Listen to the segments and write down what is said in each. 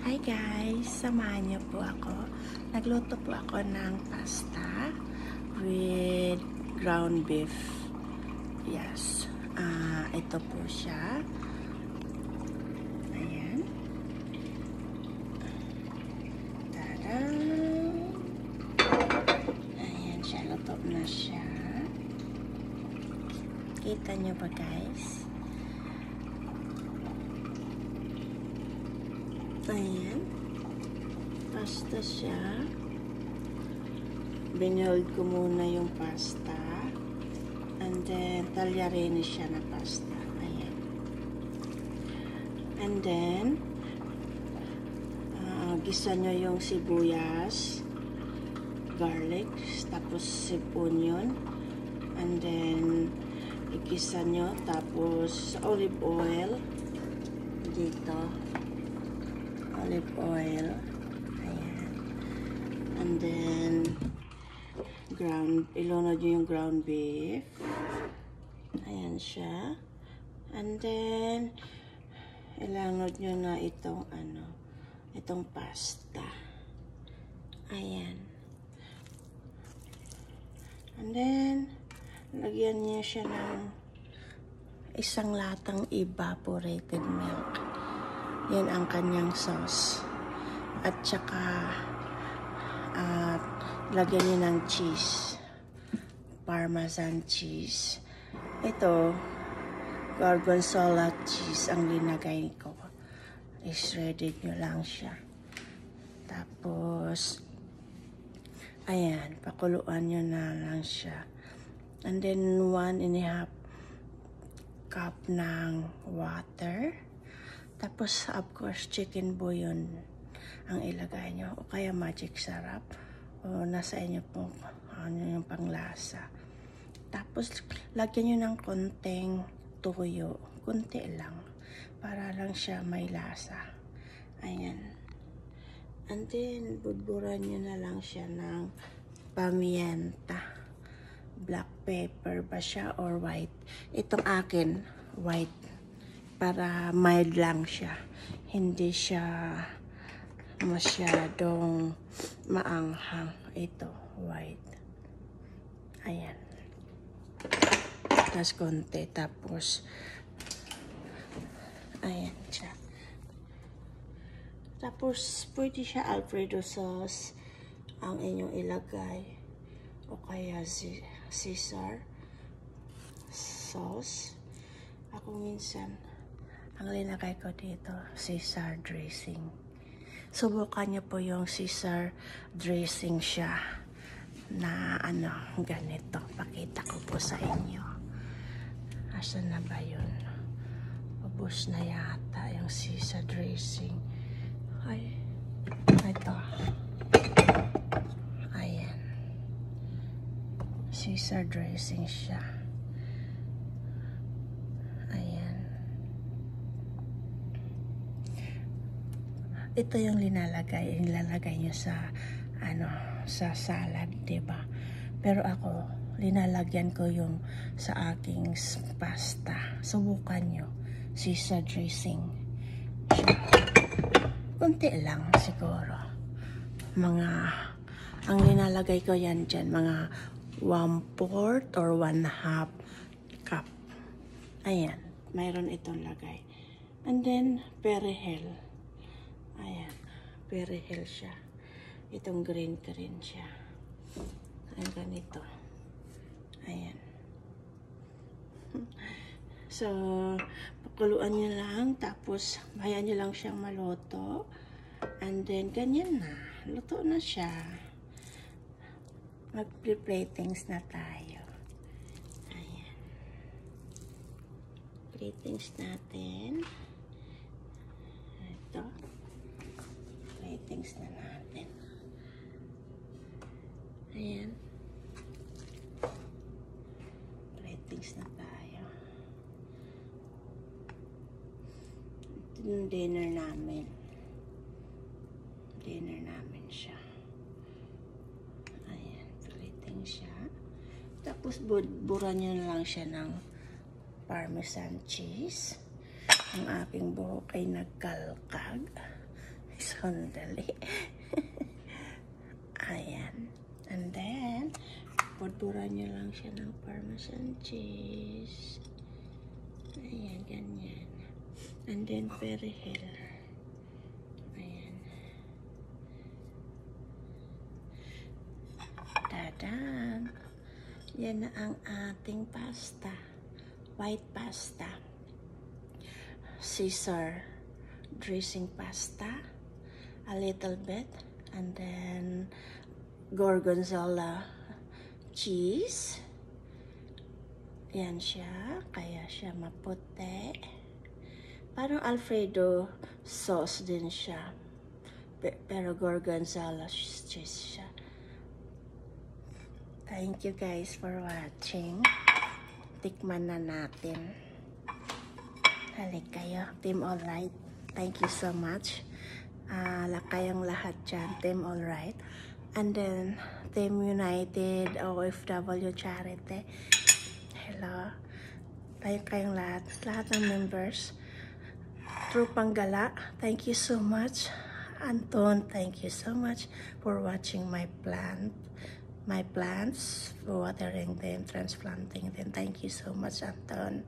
Hi guys! Samahan niyo po ako. Nagluto po ako ng pasta with ground beef. Yes. Ito po siya. Ayan. Tada! Ayan siya. Luto na siya. Kita niyo ba guys? Ayan. Pasta siya. Binold ko muna yung pasta. And then, talyarini siya na pasta. Ayan. And then, gisa nyo yung sibuyas, garlic, tapos onion. And then, igisa nyo. Tapos, olive oil. Dito. Olive oil. Ayan. And then, ilunod nyo yung ground beef. Ayan siya. And then, ilunod nyo na itong pasta. Ayan. And then, lagyan niya siya ng isang latang evaporated milk. Yan ang kanyang sauce. At saka, lagyan niyo ng cheese. Parmesan cheese. Ito, gorgonzola cheese ang linagay ko. I-shredded nyo lang siya. Tapos, ayan, pakuluan nyo na lang siya. And then, 1.5 cup ng water. Tapos, of course, chicken bouillon ang ilagay nyo. O kaya magic sarap. O nasa inyo po ano yung panglasa. Tapos, lagyan nyo ng konting tuyo. Kunti lang. Para lang siya may lasa. Ayan. And then, budburan nyo na lang siya ng pamienta. Black pepper ba siya or white? Itong akin, white. Para mild lang siya. Hindi siya masyadong maanghang. Ito, white. Ayan. Tapos konti. Tapos, ayan siya. Tapos, pwede siya Alfredo sauce ang inyong ilagay. O kaya Caesar sauce. Ako minsan, ang linagay ko dito, Caesar dressing. Subukan niyo po yung Caesar dressing siya na ganito. Pakita ko po sa inyo. Asan na ba yun? Ubus na yata yung Caesar dressing. Ay, ito. Ayan. Caesar dressing siya. Ito yung nilalagay nyo sa sa salad, 'di ba? Pero ako linalagyan ko yung sa aking pasta. Subukan nyo Caesar dressing. Kunti lang siguro. Ang linalagay ko yan dyan, mga 1/4 or 1/2 cup. Ayan, mayroon itong lagay. And then perihel. Ayan, perihel siya. Itong green siya. Ang ganito. Ayan. So, pakuluan nyo lang. Tapos, hayaan nyo lang siyang maluto. And then, ganyan na. Luto na siya. Mag-platings na tayo. Ayan. Platings natin. Ito. Platings na natin. Ayan. Platings na tayo. Ito yung dinner namin. Dinner namin siya. Ayan. Platings siya. Tapos, buran nyo na lang siya ng parmesan cheese. Ang aking buhok ay nagkalkag. Sandali. Ayan. And then, pudpuran nyo lang siya ng Parmesan cheese. Ayan, ganyan. And then, perihel. Ayan. Tadaan! Yan na ang ating pasta. White pasta. Caesar dressing pasta. A little bit. And then, gorgonzola cheese. Yan siya. Kaya siya maputi. Parang Alfredo sauce din siya. Pero gorgonzola cheese siya. Thank you guys for watching. Tikman na natin. Halik kayo. Team Alright. Thank you so much. Kayong lahat dyan. Team Alright. And then, Team United OFW Charity. Hello. Kayong lahat. Lahat ng members. True Panggala. Thank you so much. Anton, thank you so much for watching my plants, for watering them, transplanting them. Thank you so much, Anton,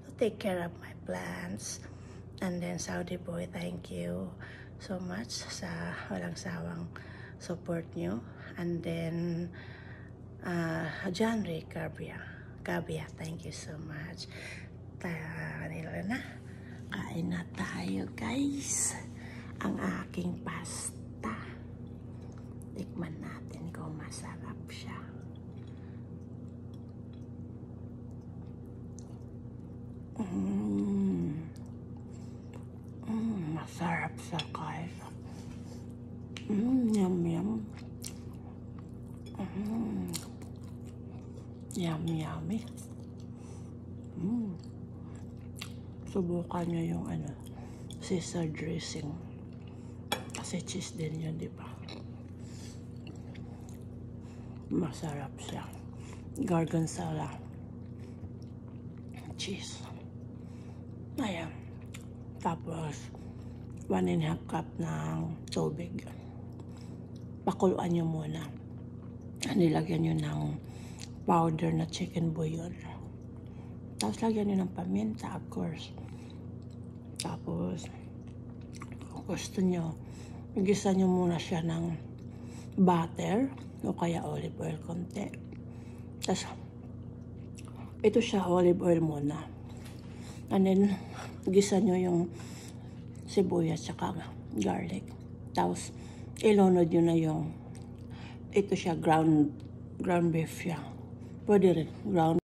to take care of my plants. And then Saudi Boy, thank you so much sa walang sawang support nyo. And then John Ray Gabia, thank you so much. Nila na. Kain na tayo, guys. Ang aking pasta. Tikman natin kung masarap siya. Masarap siya, guys. Yum, yum. Yum, yummy. Subukan nyo yung Caesar dressing. Kasi cheese din yun, di ba? Masarap siya. Gorgonzola cheese. Ayan. Tapos, 1.5 cup ng tubig. Pakuluan nyo muna. Nilagyan nyo ng powder na chicken bouillon. Tapos, lagyan nyo ng paminta, of course. Tapos, kung gusto nyo, igisa nyo muna siya ng butter o kaya olive oil konti. Tapos, ito siya, olive oil muna. And then, gisa nyo yung sibuyas tsaka garlic. Tapos, ilunod nyo na yung, ito siya, ground beef siya. Pwede rin, ground